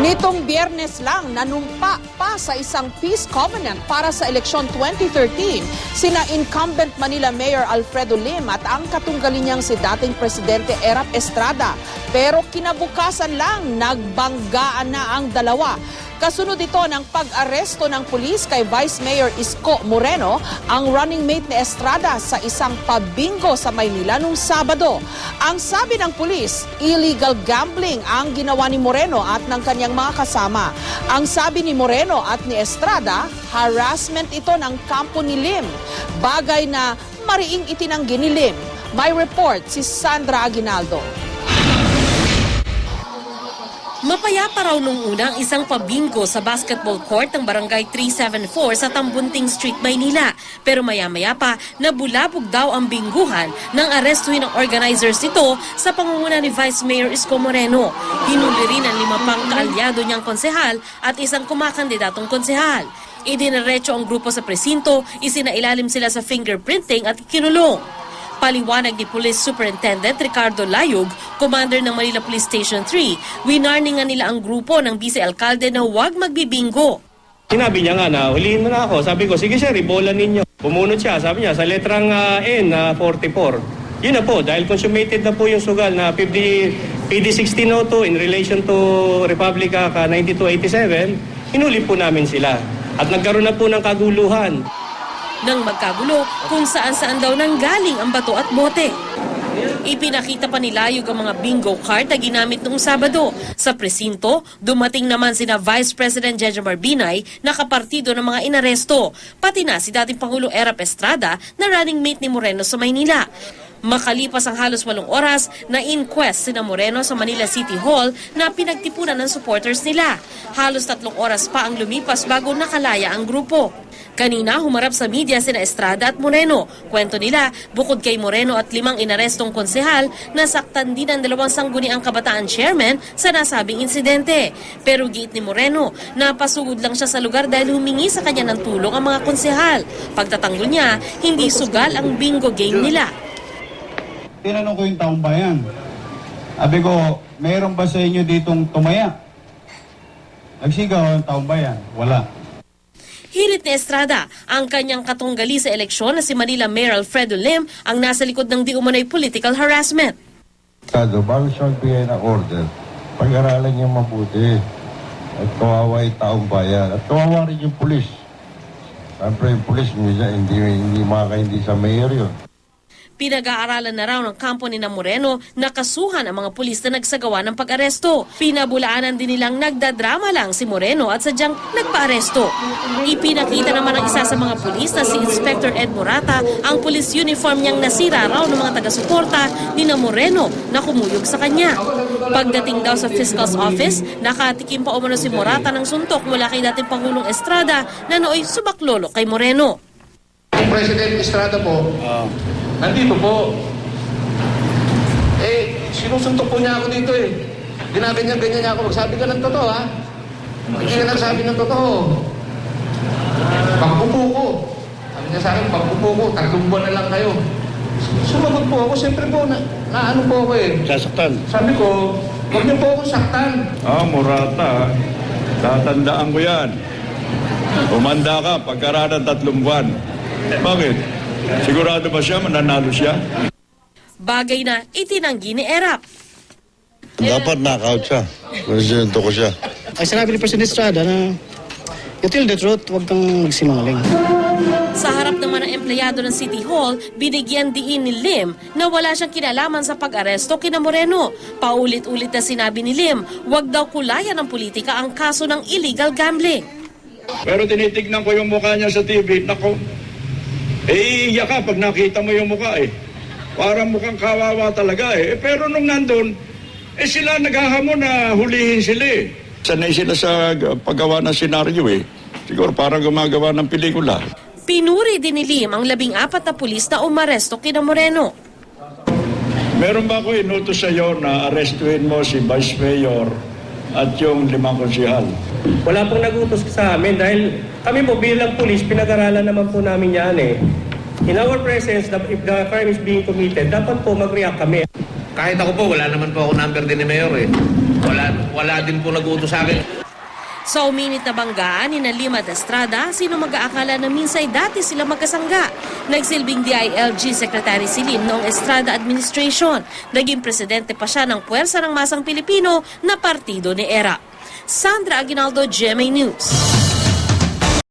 Nitong Biyernes lang, nanumpa pa sa isang peace covenant para sa eleksyon 2013 sina incumbent Manila Mayor Alfredo Lim at ang katunggali niyang si dating Presidente Erap Estrada. Pero kinabukasan lang, nagbanggaan na ang dalawa. Kasunod ito ng pag-aresto ng pulis kay Vice Mayor Isko Moreno, ang running mate ni Estrada sa isang pabingo sa Maynila nung Sabado. Ang sabi ng pulis, illegal gambling ang ginawa ni Moreno at ng kanyang mga kasama. Ang sabi ni Moreno at ni Estrada, harassment ito ng kampo ni Lim. Bagay na mariing itinanggi ni Lim. May report si Sandra Aguinaldo. Mapayapa raw nung una ang isang pabingo sa basketball court ng Barangay 374 sa Tambunting Street, Maynila. Pero maya-maya pa, nabulabog daw ang bingguhan nang arestuhin ng organizers nito sa pangunguna ni Vice Mayor Isko Moreno. Hinuli rin ang 5 pang kaalyado niyang konsehal at isang kumakandidatong konsehal. Idiniretso ang grupo sa presinto, isinailalim sila sa fingerprinting at kinulong. Paliwanag ni Police Superintendent Ricardo Layug, Commander ng Manila Police Station 3, winarningan nila ang grupo ng vice-alkalde na huwag magbibingo. Sinabi niya nga na huliin mo na ako. Sabi ko, sige sir, ibola ninyo. Pumunod siya, sabi niya, sa letrang N, 44. Yun na po, dahil consummated na po yung sugal na PD 1602 in relation to Republic Act 9287, hinuli po namin sila. At nagkaroon na po ng kaguluhan. Nang magkagulo kung saan-saan daw nanggaling ang bato at bote. Ipinakita pa ni Layug ang mga bingo card na ginamit noong Sabado. Sa presinto, dumating naman sina Vice President Jejomar Binay na kapartido ng mga inaresto, pati na si dating Pangulong Erap Estrada na running mate ni Moreno sa Maynila. Makalipas ang halos 8 oras, na-inquest sina Moreno sa Manila City Hall na pinagtipunan ng supporters nila. Halos 3 oras pa ang lumipas bago nakalaya ang grupo. Kanina, humarap sa media sina Estrada at Moreno. Kwento nila, bukod kay Moreno at 5 inarestong konsehal, nasaktan din ang 2 sangguniang kabataan chairman sa nasabing insidente. Pero giit ni Moreno, napasugod lang siya sa lugar dahil humingi sa kanya ng tulong ang mga konsehal. Pagtatanggol niya, hindi sugal ang bingo game nila. Tinanong ko yung taong bayan. Sabi ko, mayroon ba sa inyo ditong tumaya? Nagsigaw ang taong bayan. Wala. Hirit ni Estrada, ang kanyang katunggali sa eleksyon na si Manila Mayor Alfredo Lim ang nasa likod ng di umano'y political harassment. Bago siya magbigay ng order, pag-aralan niya mabuti at kawawa yung taong bayan at kawawa rin yung pulis. Siyempre yung pulis, hindi makakaindi sa mayor yun. Pinag-aaralan na raw ng kampo ni Moreno na kasuhan ang mga pulis na nagsagawa ng pag-aresto. Pinabulaanan din nilang nagdadrama lang si Moreno at sadyang nagpa-aresto. Ipinakita naman ng isa sa mga pulis na si Inspector Ed Morata ang police uniform niyang nasira raw ng mga taga-suporta ni Moreno na kumuyog sa kanya. Pagdating daw sa Fiscal's Office, nakatikim pa umano si Morata ng suntok mula kay dating Pangulong Estrada na nooy subaklolo kay Moreno. Yung President Estrada po, nandito po. Sinusuntok po niya ako dito eh. Ginaganyan niya ako. Magsabi ka ng totoo ha. Hindi ka nagsabi ng totoo. Pagpupo ko. Sabi niya sa akin, pagpupo ko. 3 buwan na lang kayo. Sumagot po ako. Siyempre po, ano po ako eh. Sasaktan. Sabi ko, huwag niyo po ako saktan. Morata, tatandaan ko yan. Umanda ka, pagkaraan ng 3 buwan. Bakit? Sigurado ba siya, mananalo siya? Bagay na itinanggi ni Erap. Dapat knockout siya. Presidente ko siya. Ay sinabi ni President Estrada na you tell the truth, huwag kang magsinungaling. Sa harap naman ng empleyado ng City Hall, binigyan diin ni Lim na wala siyang kinalaman sa pag-aresto kina Moreno. Paulit-ulit na sinabi ni Lim, huwag daw kulayan ng politika ang kaso ng illegal gambling. Pero tinitignan ko yung mukha niya sa TV, nako. Iiyak ka pag nakita mo yung mukha eh. Parang mukhang kawawa talaga eh. Pero nung nandun, sila naghahamon na hulihin sila eh. Sanay sila sa paggawa ng senaryo eh. Siguro parang gumagawa ng pelikula. Pinuri din ni Lim ang 14 na pulis na umaresto kina Moreno. Meron ba ko inutos sa iyo na arestuhin mo si Vice Mayor at yung 5 konsehal? Wala pong nagutos sa amin dahil kami po bilang pulis, pinag-aralan naman po namin yan eh. In our presence, if the crime is being committed, dapat po mag-react kami. Kahit ako po, wala naman po ako number din ni Mayor eh. Wala Wala din po nag-uutos sa akin. Sa uminit na banggaan ni Lim at Estrada, sino mag-aakala na minsay dati sila magkasangga. Nagsilbing DILG Secretary si Lim noong Estrada Administration. Naging presidente pa siya ng Puwersa ng Masang Pilipino na partido ni ERA. Sandra Aguinaldo, GMA News.